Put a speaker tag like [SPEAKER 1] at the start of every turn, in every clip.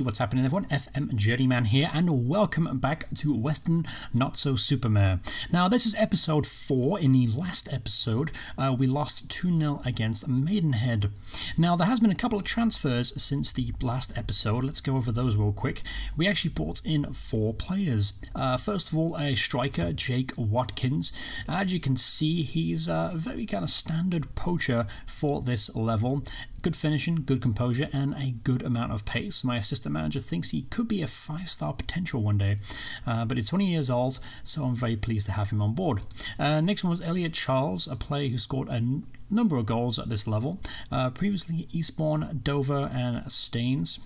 [SPEAKER 1] Hey, what's happening everyone? FM Journeyman here, and welcome back to Weston-Not Super Mare. Now, this is episode 4. In the last episode, we lost 2-0 against Maidenhead. Now, there has been a couple of transfers since the last episode. Let's go over those real quick. We actually brought in 4 players. First of all, a striker, Jake Watkins. As you can see, he's a very kind of standard poacher for this level. Good finishing, good composure, and a good amount of pace. My assistant manager thinks he could be a 5-star potential one day, but he's 20 years old, so I'm very pleased to have him on board. Next one was Elliott Charles, a player who scored a number of goals at this level. Previously Eastbourne, Dover, and Staines.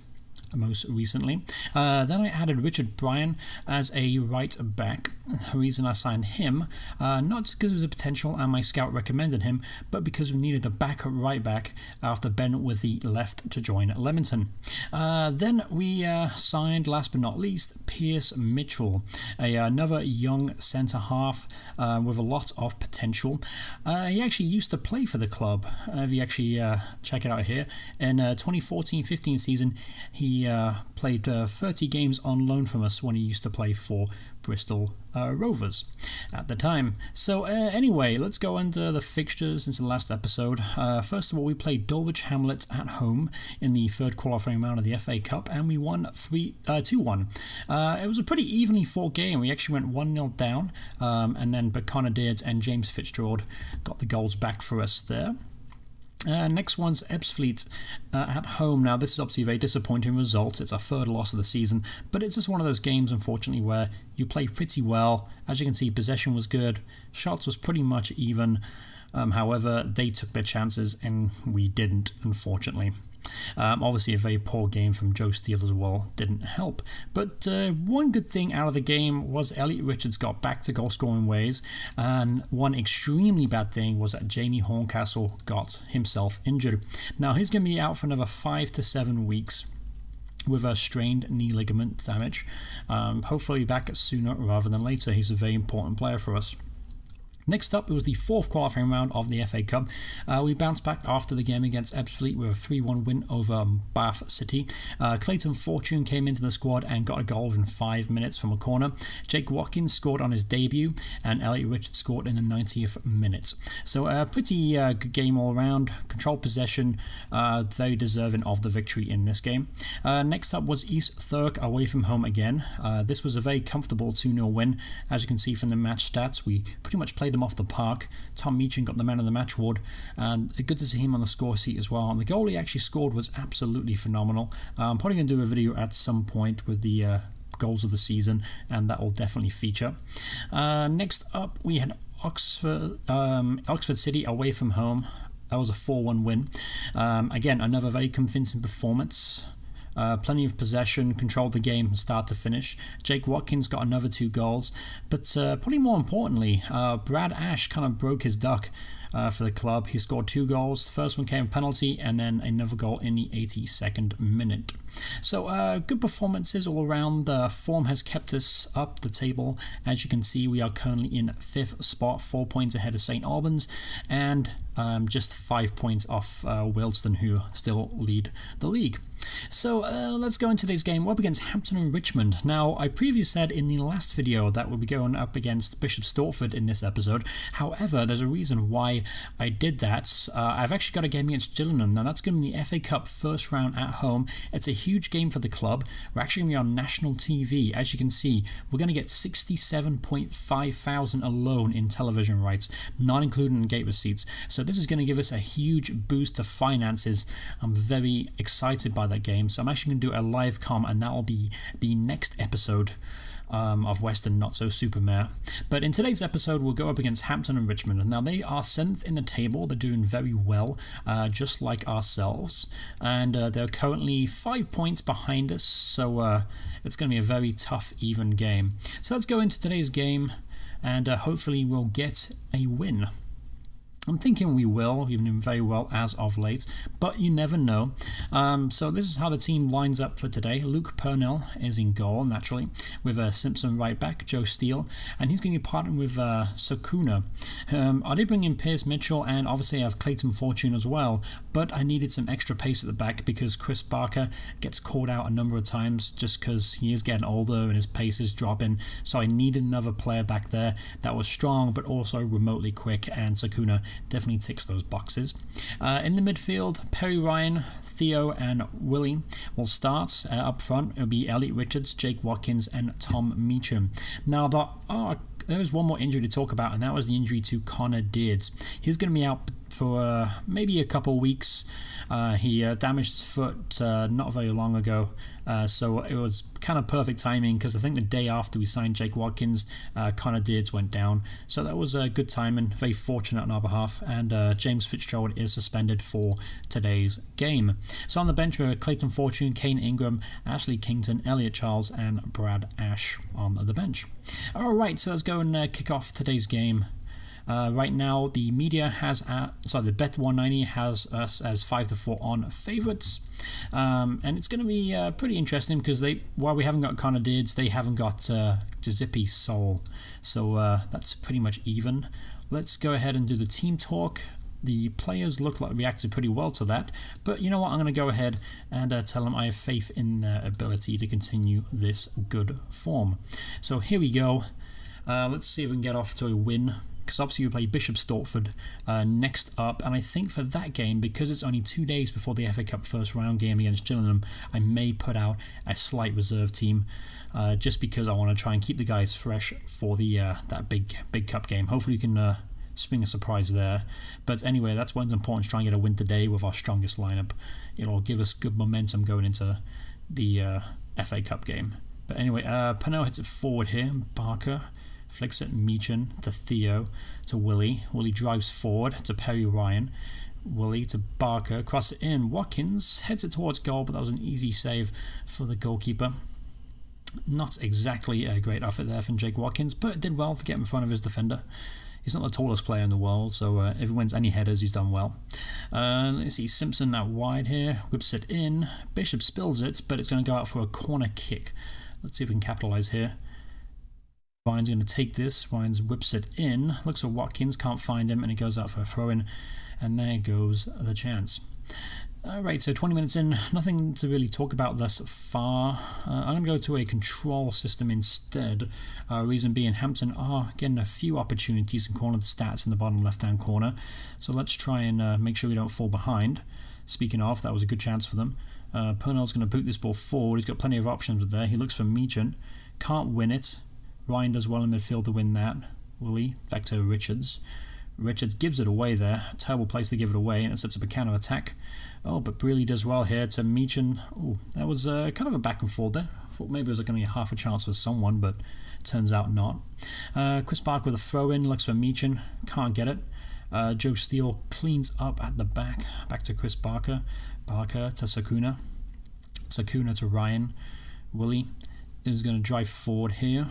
[SPEAKER 1] Most recently. Then I added Richard Bryan as a right back. The reason I signed him, not because of his potential and my scout recommended him, but because we needed a backup right back after Ben with the left to join Leamington. Then we signed, last but not least, Pierce Mitchell, another young centre half with a lot of potential. He actually used to play for the club. If you actually check it out here, in 2014-15 season, he played 30 games on loan from us when he used to play for Bristol Rovers at the time. So anyway, let's go into the fixtures since the last episode. First of all, we played Dulwich Hamlet at home in the third qualifying round of the FA Cup, and we won 2-1. It was a pretty evenly fought game. We actually went 1-0 down, and then Connor Deards and James Fitzgerald got the goals back for us there. Next one's Ebbsfleet at home. Now, this is obviously a very disappointing result. It's our third loss of the season, but it's just one of those games, unfortunately, where you play pretty well. As you can see, possession was good, shots was pretty much even. However, they took their chances and we didn't, unfortunately. Obviously, a very poor game from Joe Steele as well didn't help. But one good thing out of the game was Elliot Richards got back to goal-scoring ways, and one extremely bad thing was that Jamie Horncastle got himself injured. Now, he's going to be out for another 5 to 7 weeks with a strained knee ligament damage. Hopefully back sooner rather than later. He's a very important player for us. Next up, it was the fourth qualifying round of the FA Cup. We bounced back after the game against Ebbsfleet with a 3-1 win over Bath City. Clayton Fortune came into the squad and got a goal within 5 minutes from a corner. Jake Watkins scored on his debut, and Elliot Richards scored in the 90th minute. So a pretty good game all around. Controlled possession, very deserving of the victory in this game. Next up was East Thurrock away from home again. This was a very comfortable 2-0 win. As you can see from the match stats, we pretty much played them off the park. Tom Meacham got the man of the match award, and good to see him on the score sheet as well. And the goal he actually scored was absolutely phenomenal. I'm probably going to do a video at some point with the goals of the season, and that will definitely feature. Next up, we had Oxford City away from home. That was a 4-1 win. Again, another very convincing performance. Plenty of possession, controlled the game from start to finish. Jake Watkins got another 2 goals, but probably more importantly, Brad Ash kind of broke his duck for the club. He scored 2 goals. The first one came penalty, and then another goal in the 82nd minute. So good performances all around. Form has kept us up the table. As you can see, we are currently in 5th spot, 4 points ahead of St Albans, and just 5 points off Wealdstone, who still lead the league. So let's go into today's game. We're up against Hampton and Richmond. Now, I previously said in the last video that we'll be going up against Bishop Stortford in this episode. However, there's a reason why I did that. I've actually got a game against Gillingham. Now, that's going to be the FA Cup first round at home. It's a huge game for the club. We're actually going to be on national TV. As you can see, we're going to get 67.5 thousand alone in television rights, not including gate receipts. So this is going to give us a huge boost to finances. I'm very excited by that game, so I'm actually going to do a live com, and that will be the next episode of Weston-Not Super Mare. But in today's episode, we'll go up against Hampton and Richmond. Now, they are 7th in the table. They're doing very well, just like ourselves, and they're currently 5 points behind us, so it's going to be a very tough, even game. So let's go into today's game, and hopefully we'll get a win. I'm thinking we will. We've been doing very well as of late, but you never know. So this is how the team lines up for today. Luke Purnell is in goal, naturally, with Simpson right back, Joe Steele, and he's going to be partnering with Sakuna. I did bring in Pierce Mitchell, and obviously I have Clayton Fortune as well, but I needed some extra pace at the back because Chris Barker gets caught out a number of times just because he is getting older and his pace is dropping, so I needed another player back there that was strong but also remotely quick, and Sakuna definitely ticks those boxes. In the midfield, Perry Ryan, Theo and Willie will start. Up front, it'll be Elliott Richards, Jake Watkins and Tom Meacham. Now, there was one more injury to talk about, and that was the injury to Connor Deards. He's going to be out for maybe a couple weeks. He damaged his foot not very long ago, so it was kind of perfect timing because I think the day after we signed Jake Watkins, Connor Deards went down, so that was a good timing, very fortunate on our behalf, and James Fitzgerald is suspended for today's game. So on the bench we have Clayton Fortune, Kane Ingram, Ashley Kington, Elliott Charles and Brad Ash on the bench. Alright, so let's go and kick off today's game. Right now, the media has the Bet 190 has us as 5-4 on favourites, and it's going to be pretty interesting because while we haven't got Connor Deards, they haven't got Giuseppe Sol, so that's pretty much even. Let's go ahead and do the team talk. The players look like reacted pretty well to that, but you know what? I'm going to go ahead and tell them I have faith in their ability to continue this good form. So here we go. Let's see if we can get off to a win, because obviously we play Bishop Stortford next up, and I think for that game, because it's only 2 days before the FA Cup first round game against Gillingham, I may put out a slight reserve team, just because I want to try and keep the guys fresh for the that big cup game. Hopefully we can spring a surprise there. But anyway, that's why it's important to try and get a win today with our strongest lineup. It'll give us good momentum going into the FA Cup game. But anyway, Purnell hits it forward here. Barker flicks it Meacham to Theo to Willie. Willie drives forward to Perry Ryan. Willie to Barker, cross it in. Watkins heads it towards goal, but that was an easy save for the goalkeeper. Not exactly a great effort there from Jake Watkins, but it did well to get in front of his defender. He's not the tallest player in the world, so if he wins any headers, he's done well. Let's see, Simpson out wide here, whips it in. Bishop spills it, but it's going to go out for a corner kick. Let's see if we can capitalise here. Ryan's going to take this. Ryan's whips it in. Looks at Watkins, can't find him, and it goes out for a throw-in. And there goes the chance. Alright, so 20 minutes in, nothing to really talk about thus far. I'm going to go to a control system instead. Reason being, Hampton are getting a few opportunities in corner of the stats in the bottom left-hand corner. So let's try and make sure we don't fall behind. Speaking of, that was a good chance for them. Purnell's going to boot this ball forward. He's got plenty of options with there. He looks for Meacham. Can't win it. Ryan does well in midfield to win that. Willie, back to Richards. Richards gives it away there. A terrible place to give it away, and it sets up a counter attack. Oh, but Brealey does well here to Meacham. Oh, that was kind of a back and forth there. I thought maybe it was going to be half a chance for someone, but turns out not. Chris Barker with a throw in, looks for Meacham. Can't get it. Joe Steele cleans up at the back. Back to Chris Barker. Barker to Sakuna. Sakuna to Ryan. Willie is going to drive forward here.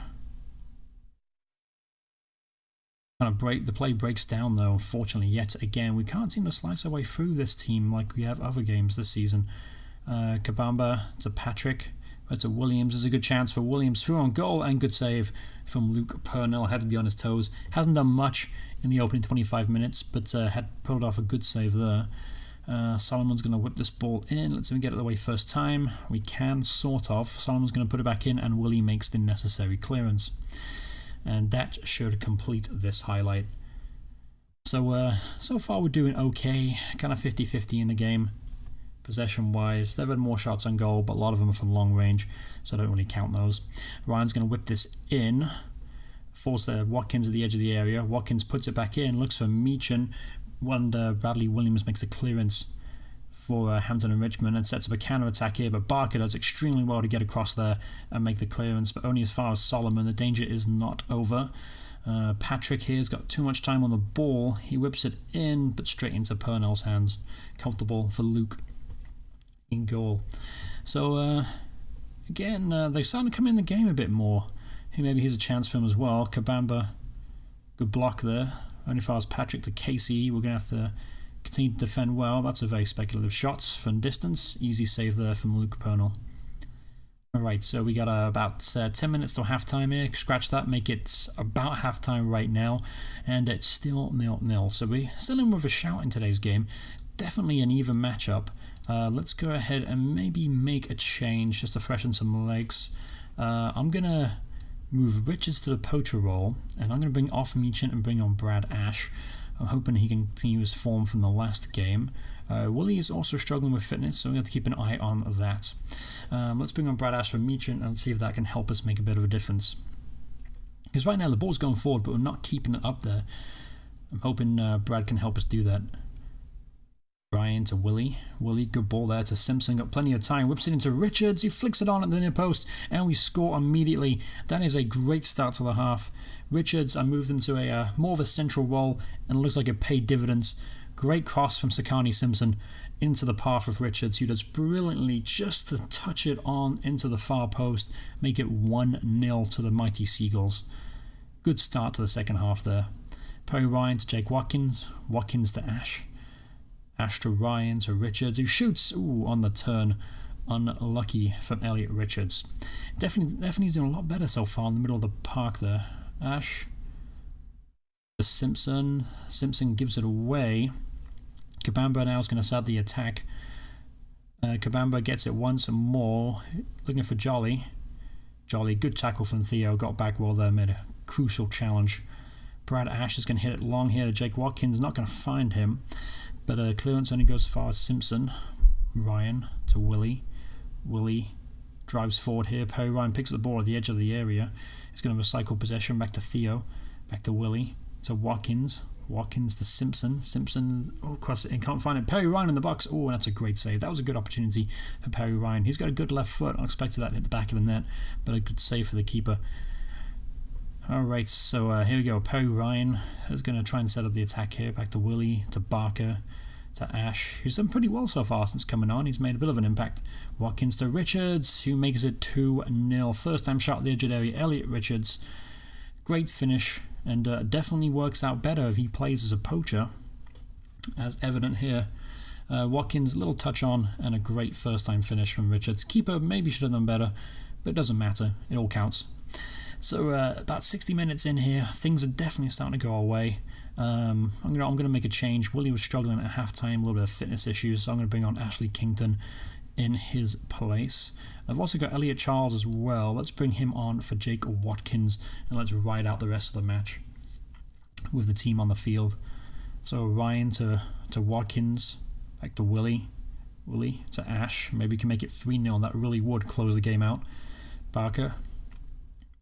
[SPEAKER 1] The play breaks down though, unfortunately, yet again. We can't seem to slice our way through this team like we have other games this season. Kabamba to Patrick, but to Williams. There's a good chance for Williams through on goal, and good save from Luke Purnell. Had to be on his toes. Hasn't done much in the opening 25 minutes, but had pulled off a good save there. Solomon's going to whip this ball in. Let's see if we get it the way first time. We can, sort of. Solomon's going to put it back in, and Willie makes the necessary clearance. And that should complete this highlight. So so far we're doing okay, kind of 50-50 in the game, possession wise. They've had more shots on goal, but a lot of them are from long range, so I don't really count those. Ryan's going to whip this in, force Watkins at the edge of the area. Watkins puts it back in, looks for Meacham, and Bradley Williams makes a clearance for Hampton and Richmond and sets up a counter attack here, but Barker does extremely well to get across there and make the clearance, but only as far as Solomon. The danger is not over. Patrick here has got too much time on the ball. He whips it in, but straight into Purnell's hands. Comfortable for Luke in goal. So again, they're starting to come in the game a bit more. Maybe here's a chance for him as well. Kabamba, good block there. Only fires Patrick to Casey. We're going to have to continue to defend well. That's a very speculative shot from distance. Easy save there from Luke Pernell. Alright, so we got about 10 minutes till halftime here. Scratch that, make it about halftime right now. And it's still 0-0. So we're still in with a shout in today's game. Definitely an even matchup. Let's go ahead and maybe make a change just to freshen some legs. I'm going to move Richards to the poacher role. And I'm going to bring off Meachant and bring on Brad Ash. I'm hoping he can continue his form from the last game. Wooly is also struggling with fitness, so we have to keep an eye on that. Let's bring on Brad Ash for Meachant and see if that can help us make a bit of a difference. Because right now the ball's going forward, but we're not keeping it up there. I'm hoping Brad can help us do that. Ryan to Willie. Willie, good ball there to Simpson. Got plenty of time. Whips it into Richards. He flicks it on at the near post, and we score immediately. That is a great start to the half. Richards, I moved him to a more of a central role, and it looks like it paid dividends. Great cross from Sakani Simpson into the path of Richards, who does brilliantly just to touch it on into the far post, make it 1-0 to the mighty Seagulls. Good start to the second half there. Perry Ryan to Jake Watkins. Watkins to Ash. Ash to Ryan to Richards, who shoots on the turn. Unlucky from Elliott Richards. Definitely doing a lot better so far in the middle of the park there. Ash to Simpson. Simpson gives it away. Kabamba now is going to start the attack. Kabamba gets it once and more. Looking for Jolly. Jolly, good tackle from Theo. Got back well there, made a crucial challenge. Brad Ash is going to hit it long here to Jake Watkins. Not going to find him. But clearance only goes as far as Simpson. Ryan to Willie. Willie drives forward here. Perry Ryan picks up the ball at the edge of the area. He's going to recycle possession back to Theo. Back to Willie. To Watkins. Watkins to Simpson. Simpson across it and can't find it. Perry Ryan in the box. Oh, that's a great save. That was a good opportunity for Perry Ryan. He's got a good left foot. I expected that to hit the back of the net, but a good save for the keeper. Alright, so here we go. Perry Ryan is going to try and set up the attack here. Back to Willie, to Barker, to Ash, who's done pretty well so far since coming on. He's made a bit of an impact. Watkins to Richards, who makes it 2-0. First time shot at the edge of the area. Elliott Richards. Great finish, and definitely works out better if he plays as a poacher, as evident here. Watkins, a little touch on, and a great first time finish from Richards. Keeper maybe should have done better, but it doesn't matter. It all counts. So about 60 minutes in here, things are definitely starting to go our way. I'm gonna make a change. Willie was struggling at halftime, a little bit of fitness issues, so I'm going to bring on Ashley Kington in his place. I've also got Elliott Charles as well. Let's bring him on for Jake Watkins, and let's ride out the rest of the match with the team on the field. So Ryan to Watkins, back to Willie to Ash. Maybe we can make it 3-0. That really would close the game out. Barker.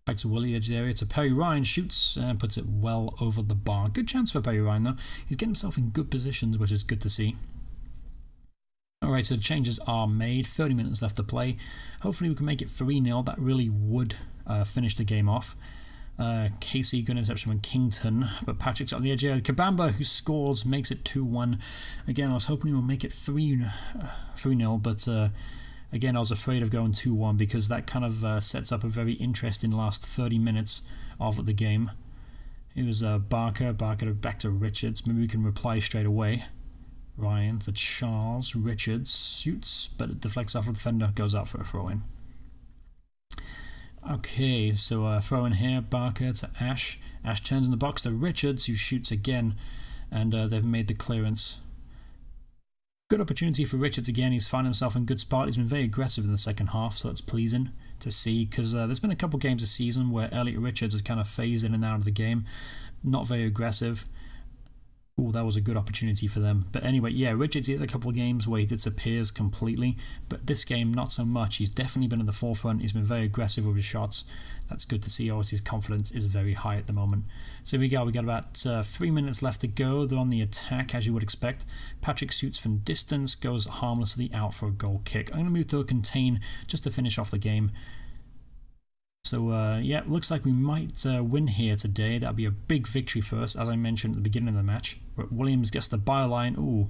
[SPEAKER 1] Back to Willie, edge of the area to Perry Ryan, shoots and puts it well over the bar. Good chance for Perry Ryan though. He's getting himself in good positions, which is good to see. Alright, so the changes are made. 30 minutes left to play. Hopefully we can make it 3-0. That really would finish the game off. Casey, good interception from Kington, but Patrick's on the edge here. Kabamba, who scores, makes it 2-1. Again, I was hoping we'll make it 3-0, but again, I was afraid of going 2-1 because that kind of sets up a very interesting last 30 minutes of the game. It was Barker back to Richards. Maybe we can reply straight away. Ryan to Charles. Richards shoots, but it deflects off the defender, goes out for a throw-in. Okay, so throw in here. Barker to Ash. Ash turns in the box to Richards, who shoots again, and they've made the clearance. Good opportunity for Richards again. He's found himself in good spot. He's been very aggressive in the second half, so that's pleasing to see, because there's been a couple games this season where Elliott Richards has kind of phased in and out of the game, not very aggressive. Oh, that was a good opportunity for them. But anyway, yeah, Richards has a couple of games where he disappears completely, but this game not so much. He's definitely been in the forefront. He's been very aggressive with his shots. That's good to see. Obviously, his confidence is very high at the moment. So here we go. We got about 3 minutes left to go. They're on the attack, as you would expect. Patrick shoots from distance, goes harmlessly out for a goal kick. I'm going to move to a contain just to finish off the game. So yeah, looks like we might win here today. That'll be a big victory for us, as I mentioned at the beginning of the match. But Williams gets the byline. Ooh,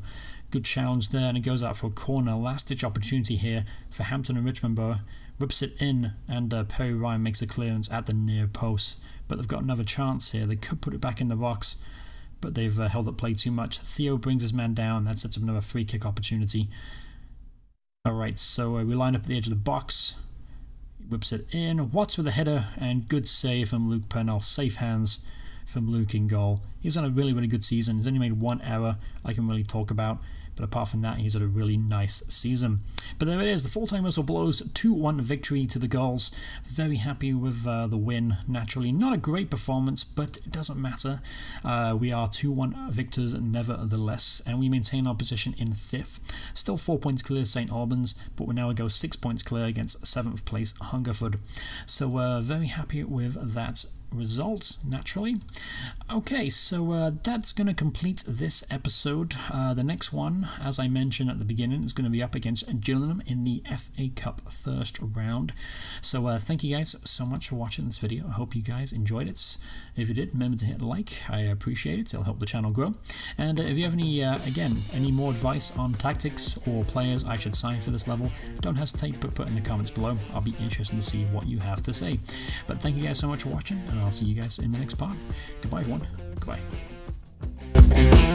[SPEAKER 1] good challenge there, and it goes out for a corner. Last-ditch opportunity here for Hampton and Richmond Borough. Rips it in, and Perry Ryan makes a clearance at the near post. But they've got another chance here. They could put it back in the box. but they've held up play too much. Theo brings his man down. That sets up another free kick opportunity. Alright, so we line up at the edge of the box. Whips it in. Watts with a header, and good save from Luke Purnell. Safe hands from Luke in goal. He's had a really, really good season. He's only made one error I can really talk about, but apart from that, he's had a really nice season. But there it is, the full-time whistle blows, 2-1 victory to the Gulls. Very happy with the win, naturally. Not a great performance, but it doesn't matter. We are 2-1 victors nevertheless, and we maintain our position in 5th. Still 4 points clear St Albans, but we now go 6 points clear against 7th place Hungerford. So very happy with that results, naturally. Okay, so that's going to complete this episode. The next one, as I mentioned at the beginning, is going to be up against Gillingham in the FA Cup first round. So thank you guys so much for watching this video. I hope you guys enjoyed it. If you did, remember to hit like. I appreciate it. It'll help the channel grow. And if you have any, again, any more advice on tactics or players I should sign for this level, don't hesitate but put in the comments below. I'll be interested to see what you have to say. But thank you guys so much for watching, and I'll see you guys in the next part. Goodbye, everyone. Goodbye.